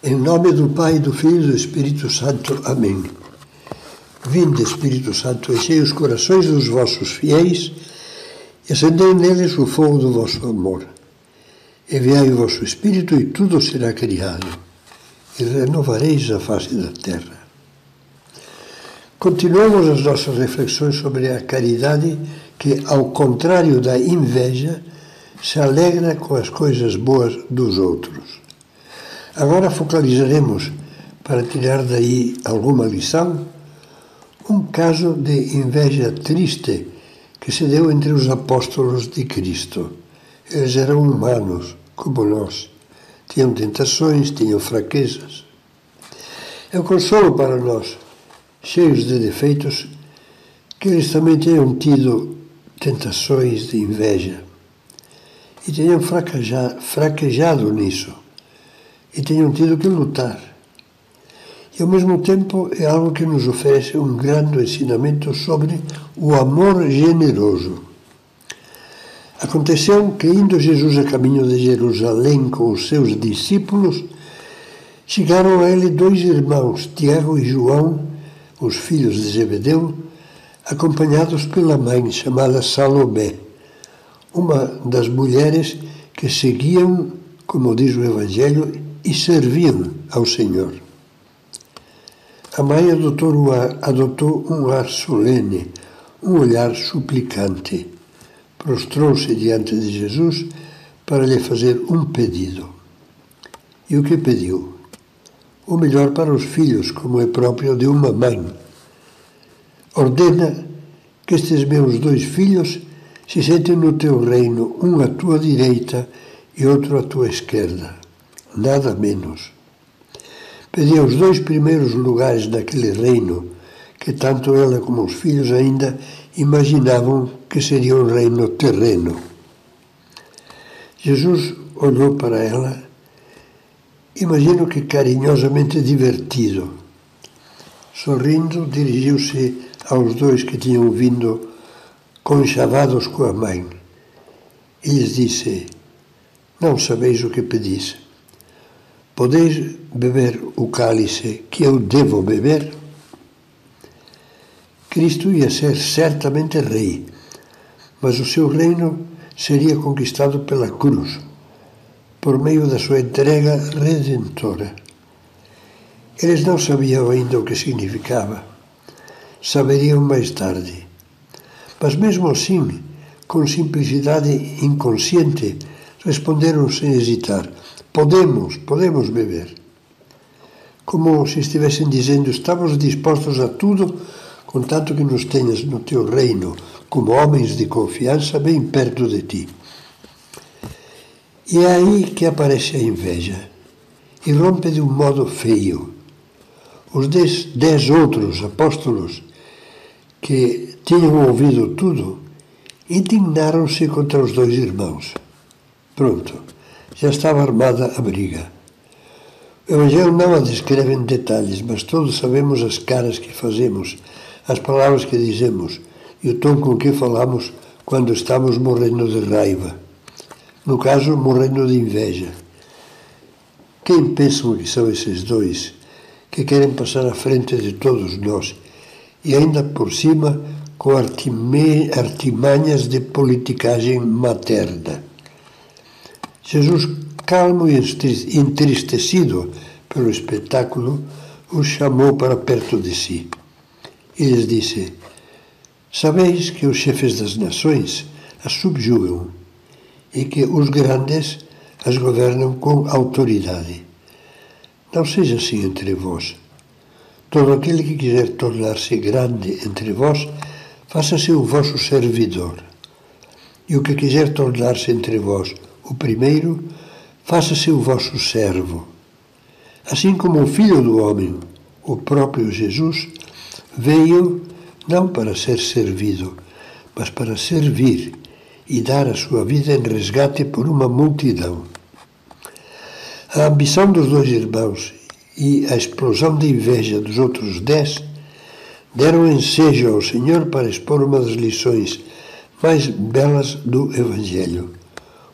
Em nome do Pai, do Filho e do Espírito Santo. Amém. Vinde, Espírito Santo, enchei os corações dos vossos fiéis e acendei neles o fogo do vosso amor. Enviai o vosso Espírito e tudo será criado, e renovareis a face da terra. Continuamos as nossas reflexões sobre a caridade que, ao contrário da inveja, se alegra com as coisas boas dos outros. Agora focalizaremos, para tirar daí alguma lição, um caso de inveja triste que se deu entre os apóstolos de Cristo. Eles eram humanos, como nós. Tinham tentações, tinham fraquezas. É um consolo para nós, cheios de defeitos, que eles também tenham tido tentações de inveja e tenham fraquejado nisso e tenham tido que lutar. E ao mesmo tempo é algo que nos oferece um grande ensinamento sobre o amor generoso. Aconteceu que, indo Jesus a caminho de Jerusalém com os seus discípulos, chegaram a ele dois irmãos, Tiago e João, os filhos de Zebedeu, acompanhados pela mãe chamada Salomé, uma das mulheres que seguiam, como diz o Evangelho, e serviam ao Senhor. A mãe adotou um ar solene, um olhar suplicante. Prostrou-se diante de Jesus para lhe fazer um pedido. E o que pediu? O melhor para os filhos, como é próprio de uma mãe. Ordena que estes meus dois filhos se sentem no teu reino, um à tua direita e outro à tua esquerda. Nada menos. Pedia os dois primeiros lugares naquele reino, que tanto ela como os filhos ainda imaginavam que seria um reino terreno. Jesus olhou para ela, imagino que carinhosamente divertido. Sorrindo, dirigiu-se aos dois que tinham vindo conchavados com a mãe e lhes disse: não sabeis o que pedis. Podeis beber o cálice que eu devo beber? Cristo ia ser certamente rei, mas o seu reino seria conquistado pela cruz, por meio da sua entrega redentora. Eles não sabiam ainda o que significava. Saberiam mais tarde. Mas mesmo assim, com simplicidade inconsciente, responderam sem hesitar: podemos beber. Como se estivessem dizendo: estamos dispostos a tudo, contanto que nos tenhas no teu reino, como homens de confiança, bem perto de ti. E é aí que aparece a inveja, e rompe de um modo feio. Os 10 outros apóstolos, que tinham ouvido tudo, indignaram-se contra os dois irmãos. Pronto, já estava armada a briga. O Evangelho não a descreve em detalhes, mas todos sabemos as caras que fazemos, as palavras que dizemos e o tom com que falamos quando estamos morrendo de raiva. No caso, morrendo de inveja. Quem pensam que são esses dois que querem passar à frente de todos nós e ainda por cima com artimanhas de politicagem materna? Jesus, calmo e entristecido pelo espetáculo, os chamou para perto de si e lhes disse: sabeis que os chefes das nações as subjugam e que os grandes as governam com autoridade. Não seja assim entre vós. Todo aquele que quiser tornar-se grande entre vós, faça-se o vosso servidor. E o que quiser tornar-se entre vós o primeiro, faça-se o vosso servo. Assim como o Filho do Homem, o próprio Jesus, veio não para ser servido, mas para servir e dar a sua vida em resgate por uma multidão. A ambição dos dois irmãos e a explosão de inveja dos outros 10 deram ensejo ao Senhor para expor uma das lições mais belas do Evangelho,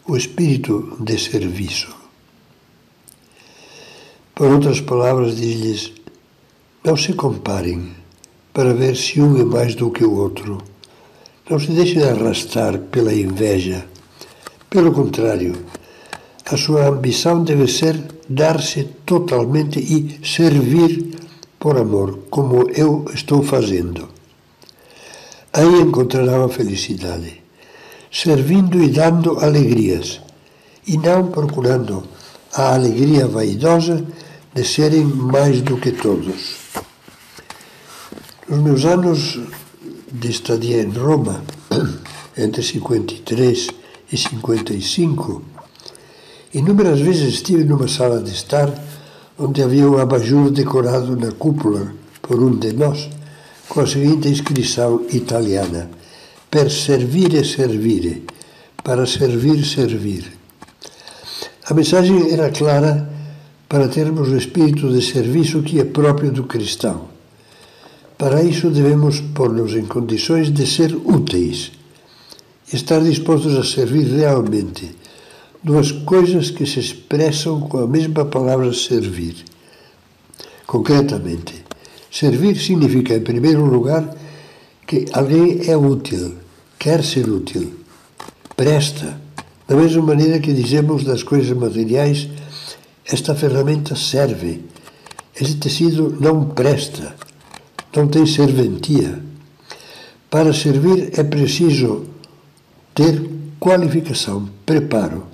o espírito de serviço. Por outras palavras, diz-lhes: não se comparem para ver se um é mais do que o outro. Não se deixem arrastar pela inveja. Pelo contrário, a sua ambição deve ser dar-se totalmente e servir por amor, como eu estou fazendo. Aí encontrarão a felicidade, servindo e dando alegrias, e não procurando a alegria vaidosa de serem mais do que todos. Nos meus anos de estadia em Roma, entre 53 e 55, inúmeras vezes estive numa sala de estar onde havia um abajur decorado na cúpula por um de nós, com a seguinte inscrição italiana: per servire servire, para servir servir. A mensagem era clara para termos o espírito de serviço que é próprio do cristão. Para isso devemos pôr-nos em condições de ser úteis, estar dispostos a servir realmente, duas coisas que se expressam com a mesma palavra servir. Concretamente, servir significa, em primeiro lugar, que alguém é útil, quer ser útil, presta. Da mesma maneira que dizemos das coisas materiais: esta ferramenta serve, este tecido não presta, não tem serventia. Para servir é preciso ter qualificação, preparo,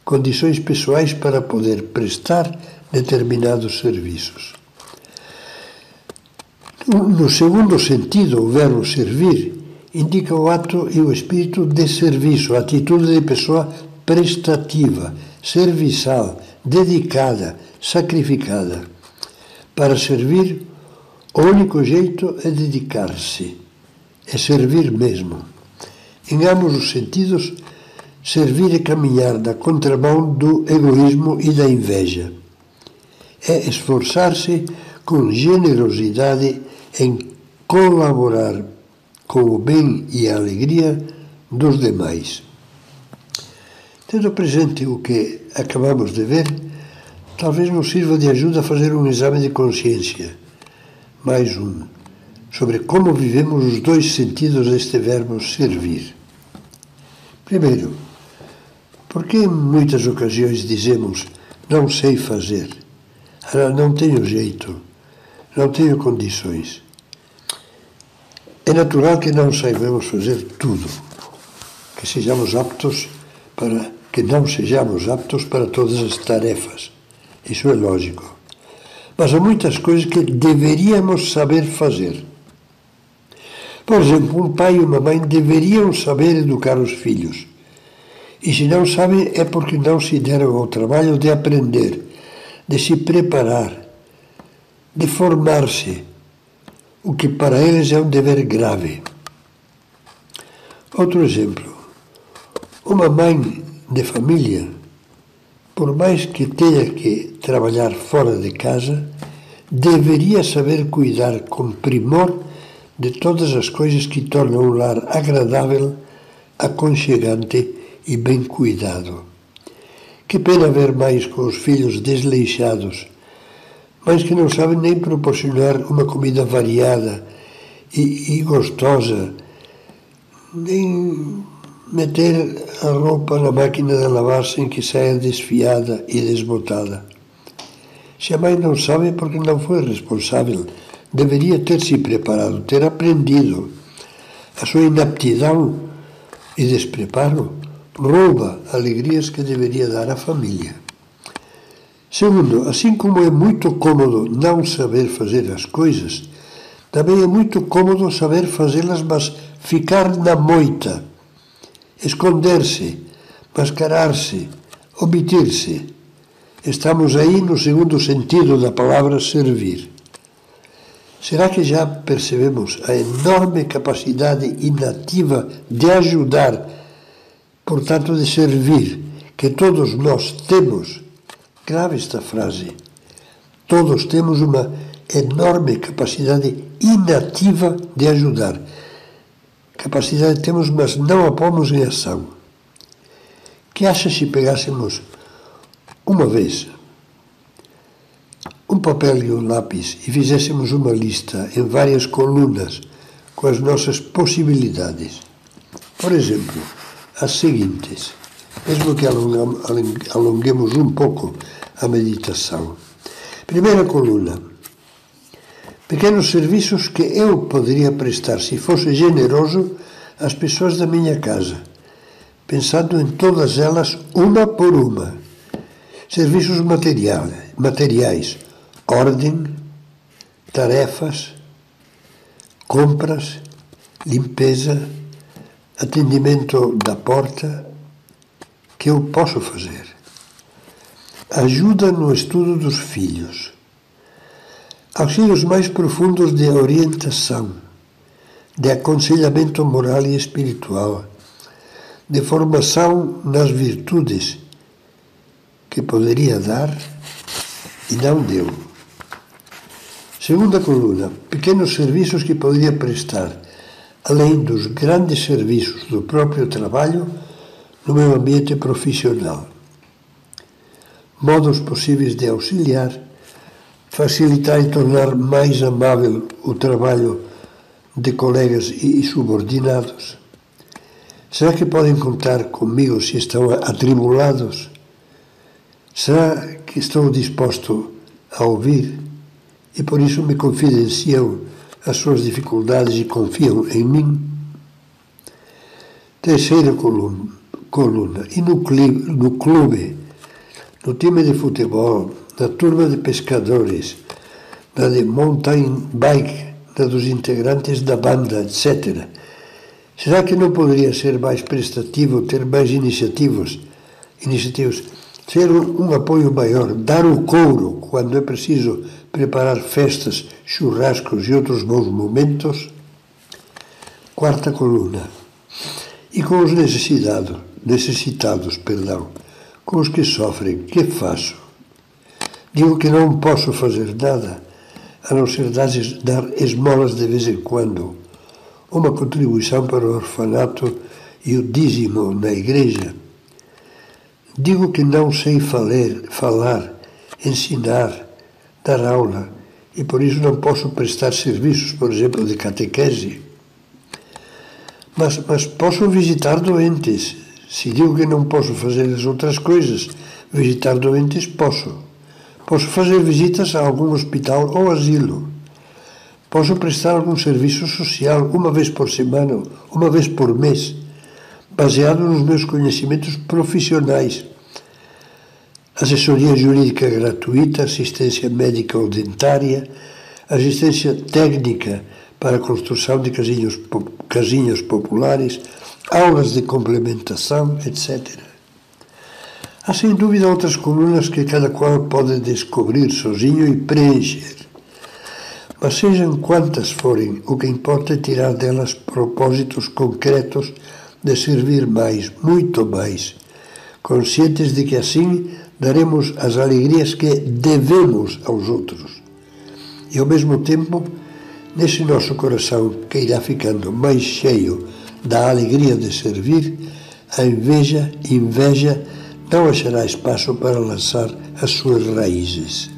condições pessoais para poder prestar determinados serviços. No segundo sentido, o verbo servir indica o ato e o espírito de serviço, a atitude de pessoa prestativa, serviçal, dedicada, sacrificada. Para servir, o único jeito é dedicar-se, é servir mesmo. Em ambos os sentidos, servir é caminhar na contramão do egoísmo e da inveja. É esforçar-se com generosidade em colaborar com o bem e a alegria dos demais. Tendo presente o que acabamos de ver, talvez nos sirva de ajuda a fazer um exame de consciência, mais um, sobre como vivemos os dois sentidos deste verbo servir. Primeiro, por que em muitas ocasiões dizemos não sei fazer, não tenho jeito, não tenho condições? É natural que não saibamos fazer tudo, que não sejamos aptos para todas as tarefas. Isso é lógico. Mas há muitas coisas que deveríamos saber fazer. Por exemplo, um pai e uma mãe deveriam saber educar os filhos. E se não sabem, é porque não se deram ao trabalho de aprender, de se preparar, de formar-se, o que para eles é um dever grave. Outro exemplo. Uma mãe de família, por mais que tenha que trabalhar fora de casa, deveria saber cuidar com primor de todas as coisas que tornam um lar agradável, aconchegante e bem cuidado. Que pena ver mães com os filhos desleixados, mães que não sabem nem proporcionar uma comida variada e gostosa, nem meter a roupa na máquina de lavar sem que saia desfiada e desbotada. Se a mãe não sabe, é porque não foi responsável. Deveria ter se preparado, ter aprendido. A sua inaptidão e despreparo rouba alegrias que deveria dar à família. Segundo, assim como é muito cômodo não saber fazer as coisas, também é muito cômodo saber fazê-las, mas ficar na moita, esconder-se, mascarar-se, omitir-se. Estamos aí no segundo sentido da palavra servir. Será que já percebemos a enorme capacidade inativa de ajudar, portanto de servir, que todos nós temos? Grave esta frase. Todos temos uma enorme capacidade inativa de ajudar. Capacidade temos, mas não a pomos em ação. Que acha se pegássemos uma vez papel e um lápis e fizéssemos uma lista em várias colunas com as nossas possibilidades. Por exemplo, as seguintes, mesmo que alonguemos um pouco a meditação. Primeira coluna, pequenos serviços que eu poderia prestar, se fosse generoso, às pessoas da minha casa, pensando em todas elas, uma por uma. Serviços materiais, ordem, tarefas, compras, limpeza, atendimento da porta, que eu posso fazer. Ajuda no estudo dos filhos. Auxílios mais profundos de orientação, de aconselhamento moral e espiritual, de formação nas virtudes que poderia dar e não deu. Segunda coluna, pequenos serviços que poderia prestar, além dos grandes serviços do próprio trabalho, no meu ambiente profissional. Modos possíveis de auxiliar, facilitar e tornar mais amável o trabalho de colegas e subordinados. Será que podem contar comigo se estão atribulados? Será que estou disposto a ouvir e por isso me confidenciam as suas dificuldades e confiam em mim? Terceira coluna. E no clube, no time de futebol, na turma de pescadores, na de mountain bike, na dos integrantes da banda, etc. Será que não poderia ser mais prestativo, ter mais iniciativas, ser um apoio maior, dar o couro quando é preciso preparar festas, churrascos e outros bons momentos? Quarta coluna. E com os necessitados, com os que sofrem, que faço? Digo que não posso fazer nada, a não ser dar esmolas de vez em quando, uma contribuição para o orfanato e o dízimo na igreja. Digo que não sei falar, ensinar, dar aula, e por isso não posso prestar serviços, por exemplo, de catequese. Mas posso visitar doentes. Se digo que não posso fazer as outras coisas, visitar doentes posso. Posso fazer visitas a algum hospital ou asilo. Posso prestar algum serviço social uma vez por semana, uma vez por mês, baseado nos meus conhecimentos profissionais. Assessoria jurídica gratuita, assistência médica ou dentária, assistência técnica para a construção de casinhas populares, aulas de complementação, etc. Há sem dúvida outras colunas que cada qual pode descobrir sozinho e preencher. Mas sejam quantas forem, o que importa é tirar delas propósitos concretos de servir mais, muito mais, conscientes de que assim daremos as alegrias que devemos aos outros. E ao mesmo tempo, nesse nosso coração que irá ficando mais cheio da alegria de servir, a inveja não achará espaço para lançar as suas raízes.